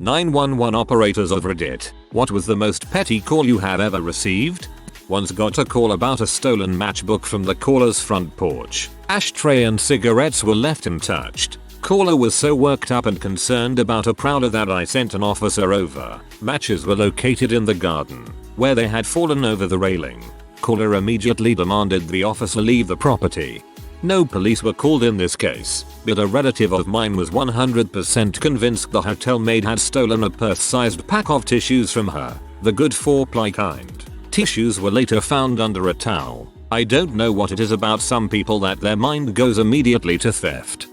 911 operators of Reddit. What was the most petty call you have ever received? Once got a call about a stolen matchbook from the caller's front porch. Ashtray and cigarettes were left untouched. Caller was so worked up and concerned about a prowler that I sent an officer over. Matches were located in the garden, where they had fallen over the railing. Caller immediately demanded the officer leave the property. No police were called in this case, but a relative of mine was 100% convinced the hotel maid had stolen a purse-sized pack of tissues from her, the good 4-ply kind. Tissues were later found under a towel. I don't know what it is about some people that their mind goes immediately to theft.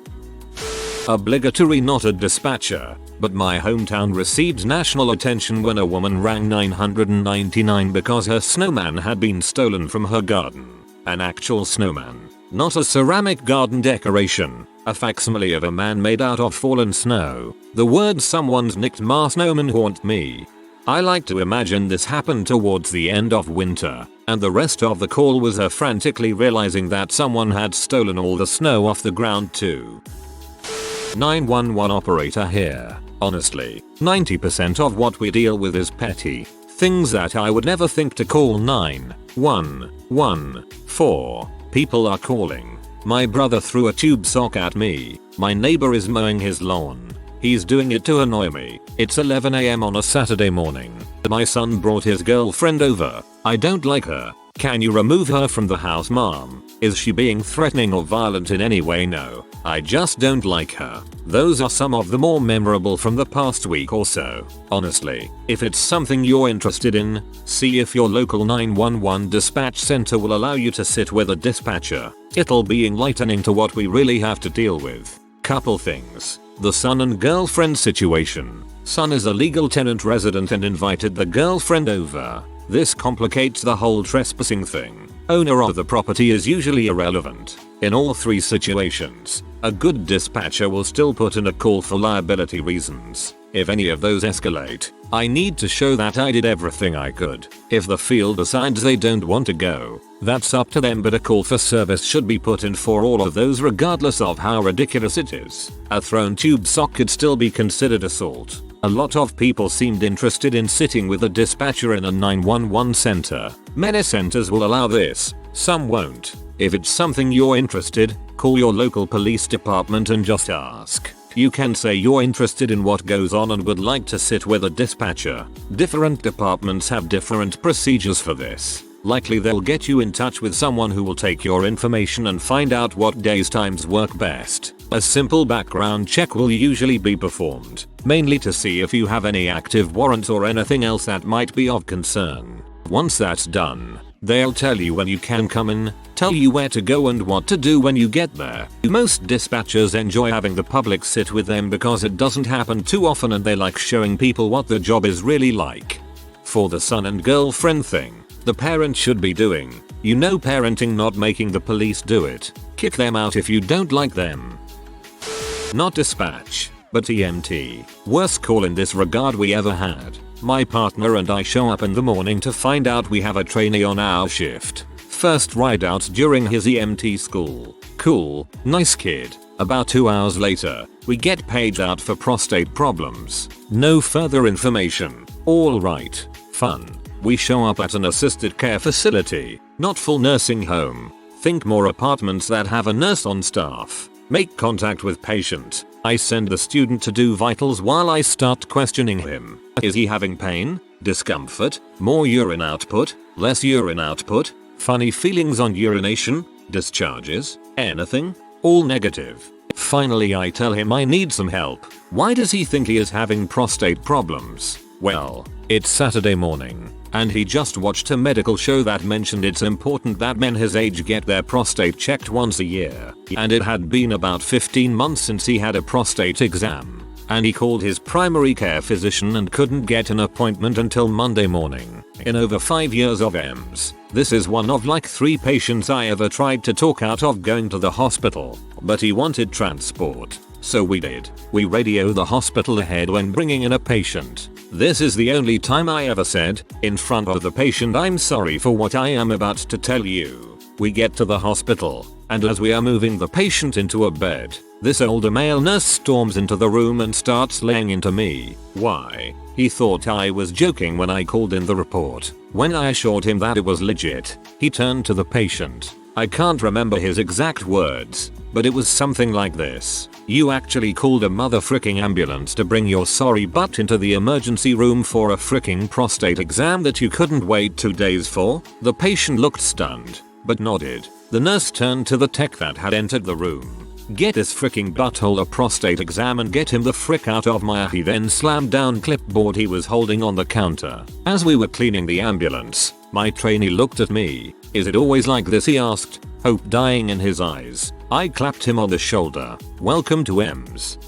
Obligatory, not a dispatcher, but my hometown received national attention when a woman rang 999 because her snowman had been stolen from her garden. An actual snowman, not a ceramic garden decoration, a facsimile of a man made out of fallen snow. The words "someone's nicked my snowman" haunt me. I like to imagine this happened towards the end of winter, and the rest of the call was her frantically realizing that someone had stolen all the snow off the ground too. 911 operator here. Honestly, 90% of what we deal with is petty. Things that I would never think to call 911 for. People are calling. My brother threw a tube sock at me. My neighbor is mowing his lawn. He's doing it to annoy me. It's 11 AM on a Saturday morning. My son brought his girlfriend over. I don't like her. Can you remove her from the house, mom? Is she being threatening or violent in any way? No. I just don't like her. Those are some of the more memorable from the past week or so. Honestly, if it's something you're interested in, see if your local 911 dispatch center will allow you to sit with a dispatcher. It'll be enlightening to what we really have to deal with. Couple things. The son and girlfriend situation. Son is a legal tenant resident and invited the girlfriend over. This complicates the whole trespassing thing. Owner of the property is usually irrelevant. In all three situations, a good dispatcher will still put in a call for liability reasons. If any of those escalate, I need to show that I did everything I could. If the field decides they don't want to go, that's up to them, but a call for service should be put in for all of those regardless of how ridiculous it is. A thrown tube sock could still be considered assault. A lot of people seemed interested in sitting with a dispatcher in a 911 center. Many centers will allow this, some won't. If it's something you're interested, call your local police department and just ask. You can say you're interested in what goes on and would like to sit with a dispatcher. Different departments have different procedures for this. Likely they'll get you in touch with someone who will take your information and find out what days times work best. A simple background check will usually be performed, mainly to see if you have any active warrants or anything else that might be of concern. Once that's done, they'll tell you when you can come in, tell you where to go and what to do when you get there. Most dispatchers enjoy having the public sit with them because it doesn't happen too often and they like showing people what the job is really like. For the son and girlfriend thing, the parent should be doing, parenting, not making the police do it. Kick them out if you don't like them. Not dispatch, but EMT. Worst call in this regard we ever had. My partner and I show up in the morning to find out we have a trainee on our shift. First ride out during his EMT school. Cool, nice kid. About 2 hours later, we get paged out for prostate problems. No further information. All right, fun. We show up at an assisted care facility, not full nursing home. Think more apartments that have a nurse on staff. Make contact with patient. I send the student to do vitals while I start questioning him. Is he having pain? Discomfort? More urine output? Less urine output? Funny feelings on urination? Discharges? Anything? All negative. Finally I tell him I need some help. Why does he think he is having prostate problems? Well, it's Saturday morning, and he just watched a medical show that mentioned it's important that men his age get their prostate checked once a year, and it had been about 15 months since he had a prostate exam. And he called his primary care physician and couldn't get an appointment until Monday morning. In over 5 years of EMS, this is one of like 3 patients I ever tried to talk out of going to the hospital, but he wanted transport. So we did. We radio the hospital ahead when bringing in a patient. This is the only time I ever said, in front of the patient, I'm sorry for what I am about to tell you. We get to the hospital, and as we are moving the patient into a bed, This older male nurse storms into the room and starts laying into me. Why? He thought I was joking when I called in the report. When I assured him that it was legit, he turned to the patient. I can't remember his exact words, but it was something like this. You actually called a motherfricking ambulance to bring your sorry butt into the emergency room for a fricking prostate exam that you couldn't wait 2 days for? The patient looked stunned, but nodded. The nurse turned to the tech that had entered the room. Get his fricking butthole a prostate exam and get him the frick out of my. He then slammed down clipboard he was holding on the counter. As we were cleaning the ambulance, my trainee looked at me. Is it always like this? He asked, hope dying in his eyes. I clapped him on the shoulder. Welcome to EMS.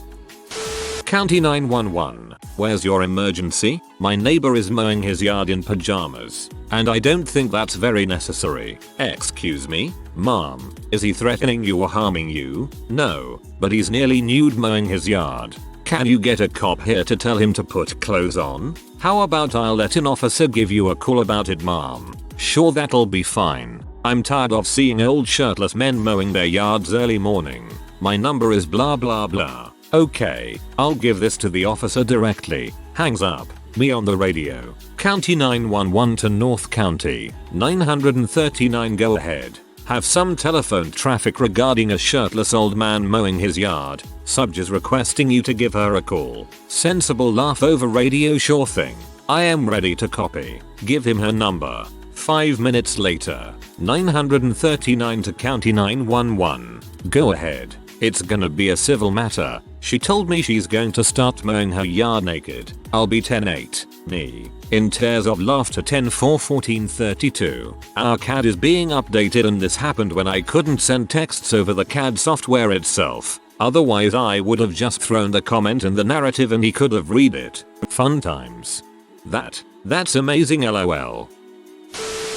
County 911. Where's your emergency? My neighbor is mowing his yard in pajamas, and I don't think that's very necessary. Excuse me? Mom, is he threatening you or harming you? No, but he's nearly nude mowing his yard. Can you get a cop here to tell him to put clothes on? How about I'll let an officer give you a call about it, Mom? Sure, that'll be fine. I'm tired of seeing old shirtless men mowing their yards early morning. My number is blah blah blah. Okay, I'll give this to the officer directly. Hangs up. Me on the radio. County 911 to North County. 939 go ahead. Have some telephone traffic regarding a shirtless old man mowing his yard. Subj is requesting you to give her a call. Sensible laugh over radio, sure thing. I am ready to copy. Give him her number. 5 minutes later. 939 to County 911. Go ahead. It's gonna be a civil matter. She told me she's going to start mowing her yard naked. I'll be 10-8. Me. In tears of laughter 10-4-14-32. Our CAD is being updated and this happened when I couldn't send texts over the CAD software itself. Otherwise I would have just thrown the comment in the narrative and he could have read it. Fun times. That's amazing, lol.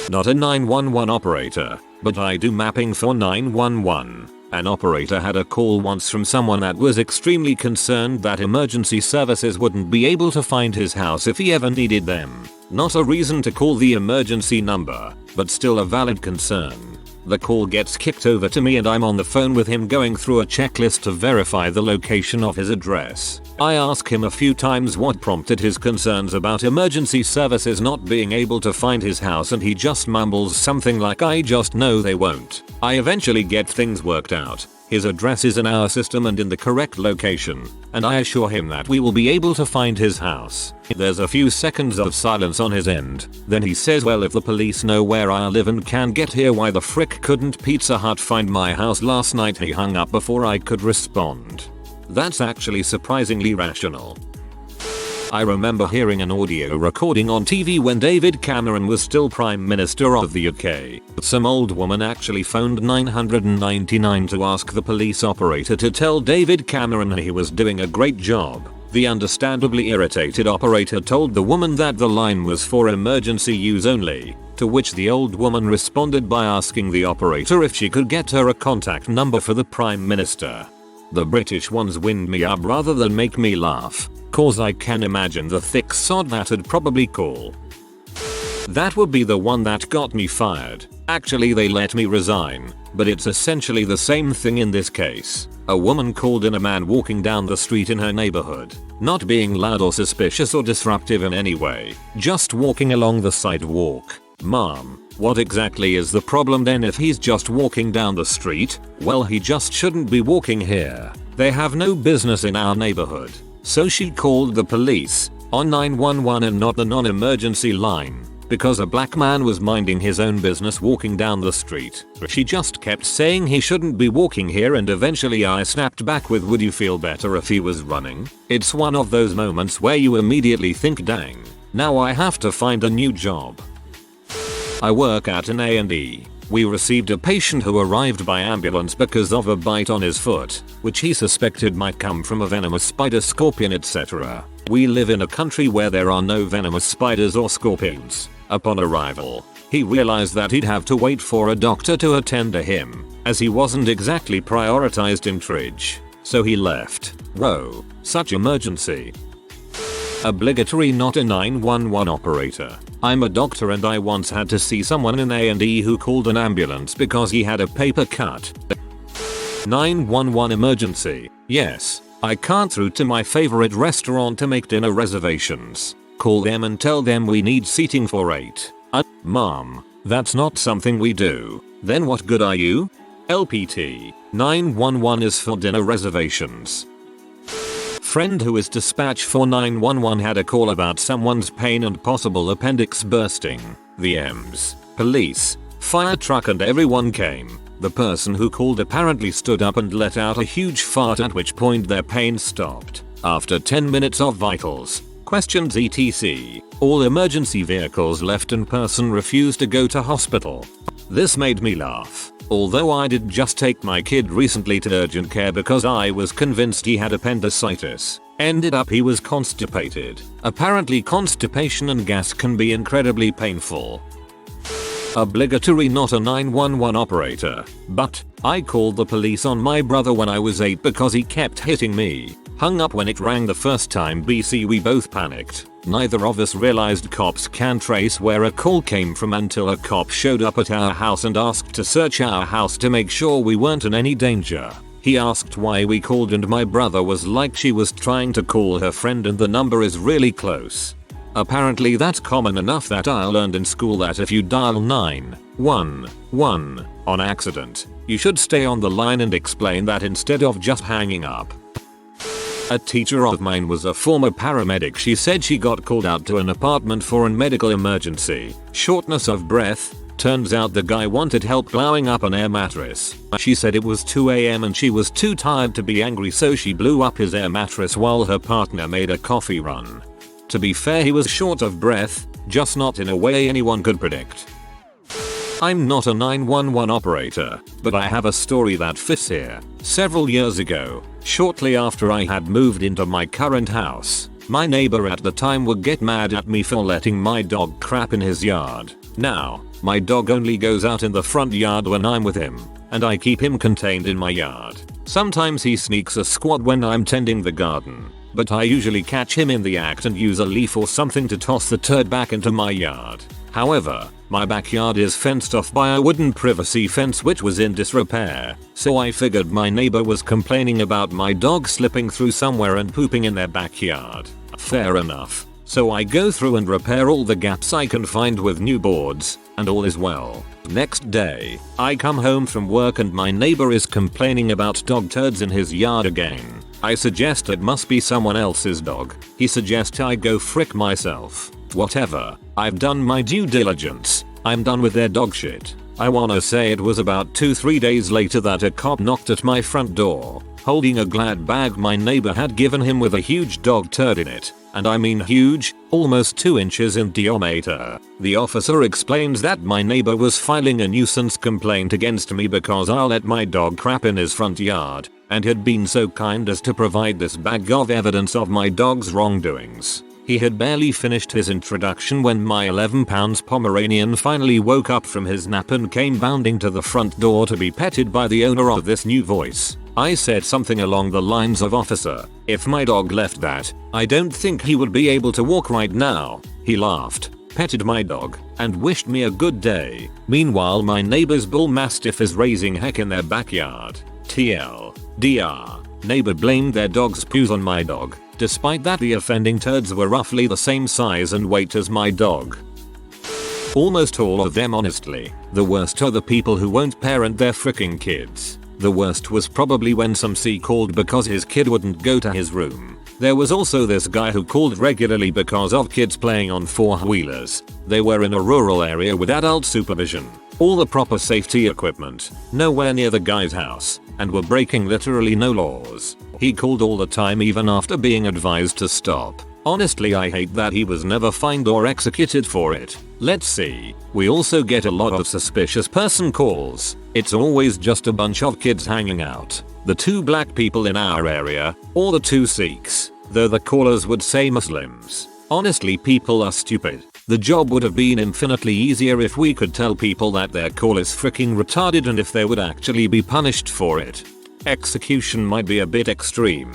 Not a 911 operator, but I do mapping for 911. An operator had a call once from someone that was extremely concerned that emergency services wouldn't be able to find his house if he ever needed them. Not a reason to call the emergency number, but still a valid concern. The call gets kicked over to me and I'm on the phone with him going through a checklist to verify the location of his address. I ask him a few times what prompted his concerns about emergency services not being able to find his house and he just mumbles something like I just know they won't. I eventually get things worked out. His address is in our system and in the correct location, and I assure him that we will be able to find his house. There's a few seconds of silence on his end. Then he says, well, if the police know where I live and can get here, why the frick couldn't Pizza Hut find my house last night? He hung up before I could respond. That's actually surprisingly rational. I remember hearing an audio recording on TV when David Cameron was still Prime Minister of the UK. Some old woman actually phoned 999 to ask the police operator to tell David Cameron he was doing a great job. The understandably irritated operator told the woman that the line was for emergency use only, to which the old woman responded by asking the operator if she could get her a contact number for the Prime Minister. The British ones wind me up rather than make me laugh, cause I can imagine the thick sod that'd probably call. That would be the one that got me fired. Actually they let me resign, but it's essentially the same thing in this case. A woman called in a man walking down the street in her neighborhood, not being loud or suspicious or disruptive in any way, just walking along the sidewalk. Mom, what exactly is the problem then if he's just walking down the street? Well, he just shouldn't be walking here. They have no business in our neighborhood. So she called the police on 911 and not the non-emergency line, because a black man was minding his own business walking down the street. She just kept saying he shouldn't be walking here and eventually I snapped back with, would you feel better if he was running? It's one of those moments where you immediately think, dang, now I have to find a new job. I work at an A&E. We received a patient who arrived by ambulance because of a bite on his foot, which he suspected might come from a venomous spider, scorpion, etc. We live in a country where there are no venomous spiders or scorpions. Upon arrival, he realized that he'd have to wait for a doctor to attend to him, as he wasn't exactly prioritized in triage. So he left. Whoa, such emergency. Obligatory not a 911 operator. I'm a doctor and I once had to see someone in A&E who called an ambulance because he had a paper cut. 911 emergency. Yes, I can't through to my favorite restaurant to make dinner reservations. Call them and tell them we need seating for 8. Mom, that's not something we do. Then what good are you? LPT. 911 is for dinner reservations. Friend who is dispatched for 911 had a call about someone's pain and possible appendix bursting. The EMS, police, fire truck and everyone came. The person who called apparently stood up and let out a huge fart, at which point their pain stopped. After 10 minutes of vitals, questions etc., all emergency vehicles left and person refused to go to hospital. This made me laugh. Although I did just take my kid recently to urgent care because I was convinced he had appendicitis. Ended up he was constipated. Apparently constipation and gas can be incredibly painful. Obligatory not a 911 operator, but I called the police on my brother when I was 8 because he kept hitting me. Hung up when it rang the first time. BC we both panicked. Neither of us realized cops can't trace where a call came from until a cop showed up at our house and asked to search our house to make sure we weren't in any danger. He asked why we called and my brother was like she was trying to call her friend and the number is really close. Apparently that's common enough that I learned in school that if you dial 911 on accident, you should stay on the line and explain that instead of just hanging up. A teacher of mine was a former paramedic. She said she got called out to an apartment for a medical emergency. Shortness of breath. Turns out the guy wanted help blowing up an air mattress. She said it was 2 AM and she was too tired to be angry, so she blew up his air mattress while her partner made a coffee run. To be fair, he was short of breath, just not in a way anyone could predict. I'm not a 911 operator, but I have a story that fits here. Several years ago, shortly after I had moved into my current house, my neighbor at the time would get mad at me for letting my dog crap in his yard. Now, my dog only goes out in the front yard when I'm with him, and I keep him contained in my yard. Sometimes he sneaks a squat when I'm tending the garden, but I usually catch him in the act and use a leaf or something to toss the turd back into my yard. However, my backyard is fenced off by a wooden privacy fence which was in disrepair, so I figured my neighbor was complaining about my dog slipping through somewhere and pooping in their backyard. Fair enough. So I go through and repair all the gaps I can find with new boards, and all is well. Next day, I come home from work and my neighbor is complaining about dog turds in his yard again. I suggest it must be someone else's dog. He suggests I go frick myself. Whatever, I've done my due diligence. I'm done with their dog shit. I wanna say it was about 2-3 days later that a cop knocked at my front door, holding a Glad bag my neighbor had given him with a huge dog turd in it. And I mean huge, almost 2 inches in diameter. The officer explains that my neighbor was filing a nuisance complaint against me because I let my dog crap in his front yard, and had been so kind as to provide this bag of evidence of my dog's wrongdoings. He had barely finished his introduction when my 11-pound Pomeranian finally woke up from his nap and came bounding to the front door to be petted by the owner of this new voice. I said something along the lines of, "Officer, if my dog left that, I don't think he would be able to walk right now." He laughed, petted my dog, and wished me a good day. Meanwhile, my neighbor's bull mastiff is raising heck in their backyard. TLDR. Neighbor blamed their dog's poos on my dog, despite that the offending turds were roughly the same size and weight as my dog. Almost all of them, honestly. The worst are the people who won't parent their freaking kids. The worst was probably when some C called because his kid wouldn't go to his room. There was also this guy who called regularly because of kids playing on four-wheelers. They were in a rural area with adult supervision, all the proper safety equipment, nowhere near the guy's house, and were breaking literally no laws. He called all the time even after being advised to stop. Honestly, I hate that he was never fined or executed for it. Let's see. We also get a lot of suspicious person calls. It's always just a bunch of kids hanging out. The 2 black people in our area, or the 2 Sikhs, though the callers would say Muslims. Honestly, people are stupid. The job would have been infinitely easier if we could tell people that their call is freaking retarded and if they would actually be punished for it. Execution might be a bit extreme.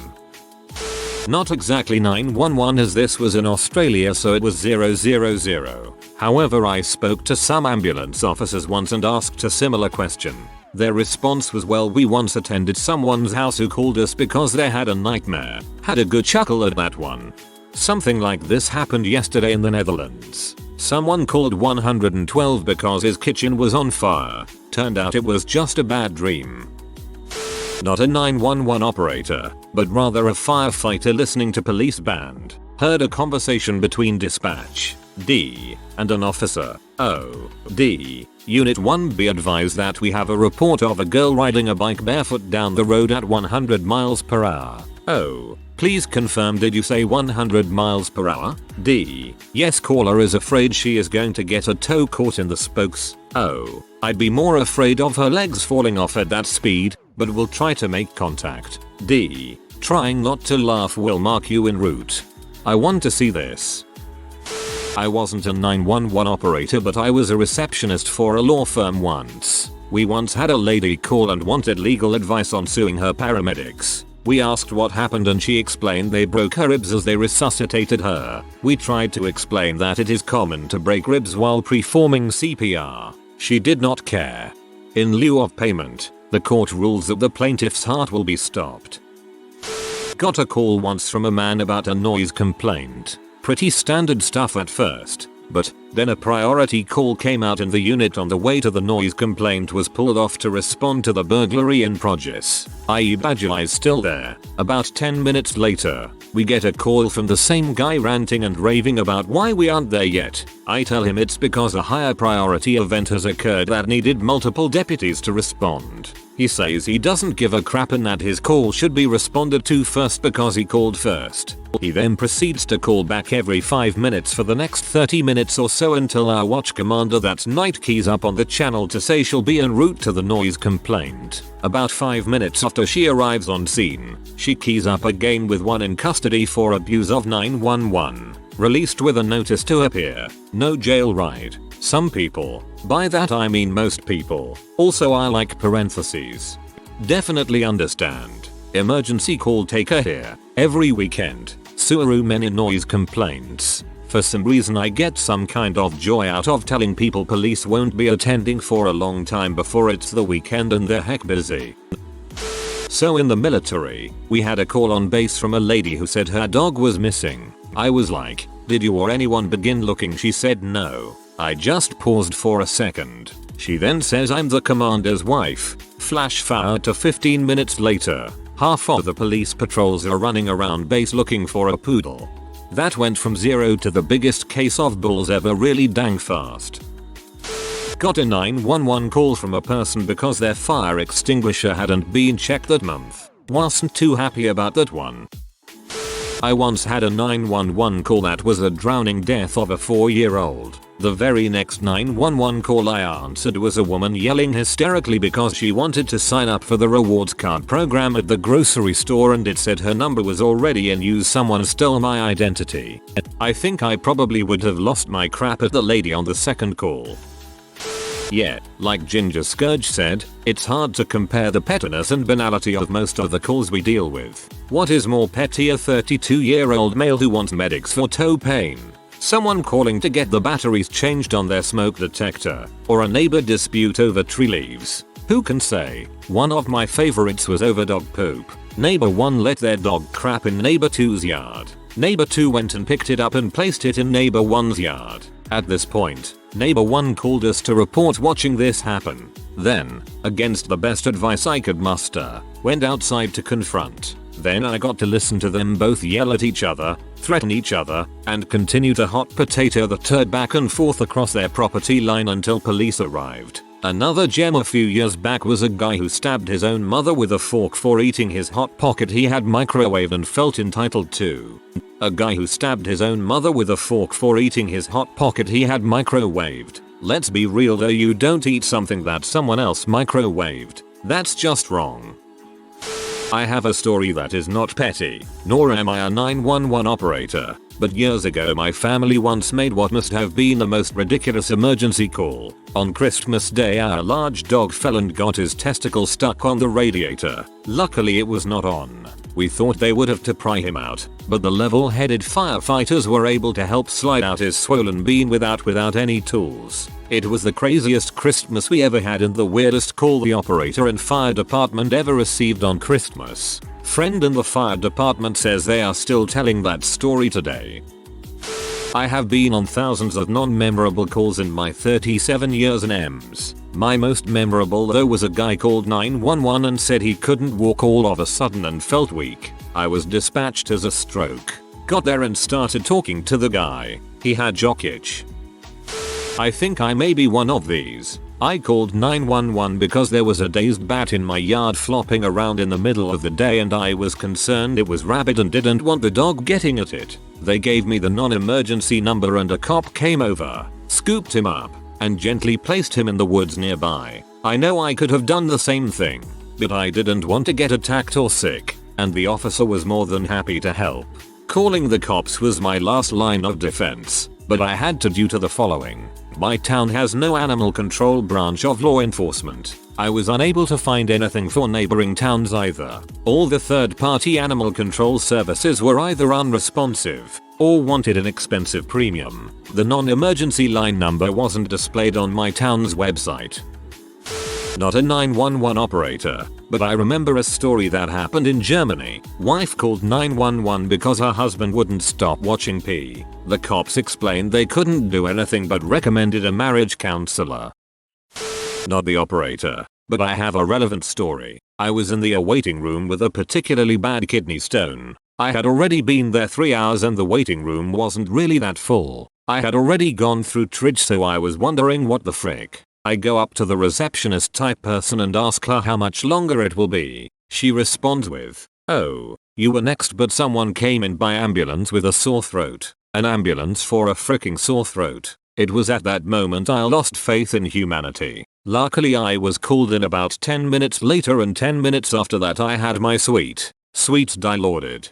Not exactly 911 as this was in Australia, so it was 000. However, I spoke to some ambulance officers once and asked a similar question. Their response was, well, we once attended someone's house who called us because they had a nightmare. Had a good chuckle at that one. Something like this happened yesterday in the Netherlands. Someone called 112 because his kitchen was on fire. Turned out it was just a bad dream. Not a 911 operator, but rather a firefighter listening to police band. Heard a conversation between dispatch, D, and an officer, O, D. Unit 1, be advised that we have a report of a girl riding a bike barefoot down the road at 100 miles per hour. O, please confirm, did you say 100 miles per hour? D, yes, caller is afraid she is going to get a toe caught in the spokes. O, I'd be more afraid of her legs falling off at that speed, but we'll try to make contact. D, trying not to laugh will mark you en route. I want to see this. I wasn't a 911 operator, but I was a receptionist for a law firm once. We once had a lady call and wanted legal advice on suing her paramedics. We asked what happened and she explained they broke her ribs as they resuscitated her. We tried to explain that it is common to break ribs while performing CPR. She did not care. In lieu of payment, the court rules that the plaintiff's heart will be stopped. Got a call once from a man about a noise complaint. Pretty standard stuff at first, but then a priority call came out and the unit on the way to the noise complaint was pulled off to respond to the burglary in progress, i.e. Badger is still there. About 10 minutes later, we get a call from the same guy ranting and raving about why we aren't there yet. I tell him it's because a higher priority event has occurred that needed multiple deputies to respond. He says he doesn't give a crap and that his call should be responded to first because he called first. He then proceeds to call back every 5 minutes for the next 30 minutes or so until our watch commander that night keys up on the channel to say she'll be en route to the noise complaint. About 5 minutes after she arrives on scene, she keys up again with one in custody for abuse of 911. Released with a notice to appear. No jail ride. Some people. By that I mean most people. Also I like parentheses. Definitely understand. Emergency call taker here. Every weekend. Subaru many noise complaints. For some reason I get some kind of joy out of telling people police won't be attending for a long time before it's the weekend and they're heck busy. So in the military, we had a call on base from a lady who said her dog was missing. I was like, did you or anyone begin looking? She said no. I just paused for a second. She then says I'm the commander's wife. Flash forward to 15 minutes later. Half of the police patrols are running around base looking for a poodle. That went from 0 to the biggest case of bulls ever really dang fast. Got a 911 call from a person because their fire extinguisher hadn't been checked that month. Wasn't too happy about that one. I once had a 911 call that was the drowning death of a 4-year-old. The very next 911 call I answered was a woman yelling hysterically because she wanted to sign up for the rewards card program at the grocery store and it said her number was already in use. Someone stole my identity. I think I probably would have lost my crap at the lady on the second call. Yeah, like Ginger Scourge said, it's hard to compare the pettiness and banality of most of the calls we deal with. What is more petty, a 32-year-old male who wants medics for toe pain? Someone calling to get the batteries changed on their smoke detector? Or a neighbor dispute over tree leaves? Who can say? One of my favorites was over dog poop. Neighbor 1 let their dog crap in neighbor 2's yard. Neighbor 2 went and picked it up and placed it in neighbor 1's yard. At this point, neighbor 1 called us to report watching this happen. Then, against the best advice I could muster, went outside to confront. Then I got to listen to them both yell at each other, threaten each other, and continue to hot potato the turd back and forth across their property line until police arrived. Another gem a few years back was a guy who stabbed his own mother with a fork for eating his hot pocket he had microwaved and felt entitled to. A guy who stabbed his own mother with a fork for eating his hot pocket he had microwaved. Let's be real though, you don't eat something that someone else microwaved. That's just wrong. I have a story that is not petty, nor am I a 911 operator, but years ago my family once made what must have been the most ridiculous emergency call. On Christmas Day our large dog fell and got his testicle stuck on the radiator. Luckily it was not on. We thought they would have to pry him out, but the level-headed firefighters were able to help slide out his swollen bean without any tools. It was the craziest Christmas we ever had and the weirdest call the operator and fire department ever received on Christmas. Friend in the fire department says they are still telling that story today. I have been on thousands of non-memorable calls in my 37 years in EMS. My most memorable though was a guy called 911 and said he couldn't walk all of a sudden and felt weak. I was dispatched as a stroke. Got there and started talking to the guy. He had jock itch. I think I may be one of these. I called 911 because there was a dazed bat in my yard flopping around in the middle of the day and I was concerned it was rabid and didn't want the dog getting at it. They gave me the non-emergency number and a cop came over, scooped him up, and gently placed him in the woods nearby. I know I could have done the same thing, but I didn't want to get attacked or sick, and the officer was more than happy to help. Calling the cops was my last line of defense, but I had to due to the following. My town has no animal control branch of law enforcement. I was unable to find anything for neighboring towns either. All the third-party animal control services were either unresponsive or wanted an expensive premium. The non-emergency line number wasn't displayed on my town's website. Not a 911 operator, but I remember a story that happened in Germany. Wife called 911 because her husband wouldn't stop watching P. The cops explained they couldn't do anything but recommended a marriage counselor. Not the operator, but I have a relevant story. I was in the awaiting room with a particularly bad kidney stone. I had already been there 3 hours and the waiting room wasn't really that full. I had already gone through tridge so I was wondering what the frick. I go up to the receptionist type person and ask her how much longer it will be. She responds with, "Oh, you were next but someone came in by ambulance with a sore throat." An ambulance for a fricking sore throat. It was at that moment I lost faith in humanity. Luckily I was called in about 10 minutes later and 10 minutes after that I had my sweet dilaudid.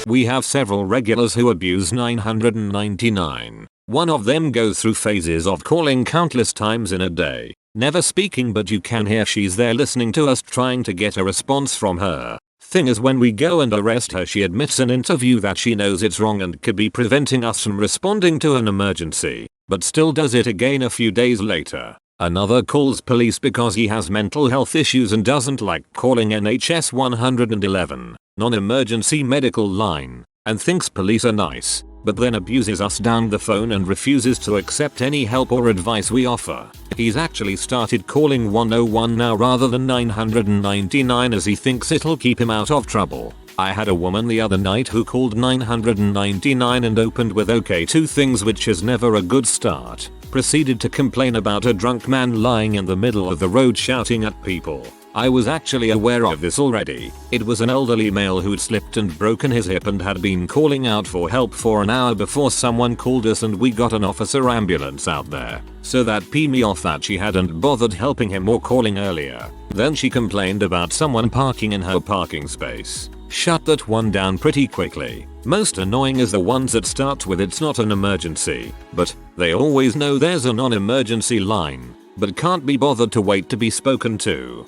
We have several regulars who abuse 999. One of them goes through phases of calling countless times in a day, never speaking but you can hear she's there listening to us trying to get a response from her. Thing is when we go and arrest her she admits in interview that she knows it's wrong and could be preventing us from responding to an emergency, but still does it again a few days later. Another calls police because he has mental health issues and doesn't like calling NHS 111, non-emergency medical line, and thinks police are nice, but then abuses us down the phone and refuses to accept any help or advice we offer. He's actually started calling 101 now rather than 999 as he thinks it'll keep him out of trouble. I had a woman the other night who called 999 and opened with okay two things, which is never a good start. Proceeded to complain about a drunk man lying in the middle of the road shouting at people. I was actually aware of this already. It was an elderly male who'd slipped and broken his hip and had been calling out for help for an hour before someone called us and we got an officer ambulance out there. So that pissed me off that she hadn't bothered helping him or calling earlier. Then she complained about someone parking in her parking space. Shut that one down pretty quickly. Most annoying is the ones that start with "it's not an emergency," but they always know there's a non-emergency line, but can't be bothered to wait to be spoken to.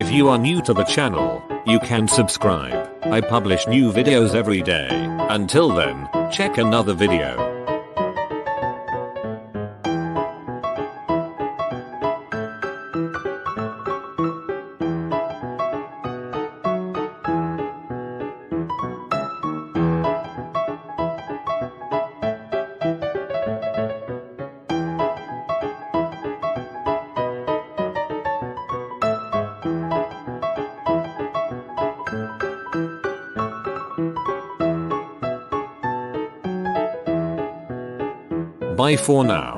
If you are new to the channel, you can subscribe. I publish new videos every day. Until then, check another video. Bye for now.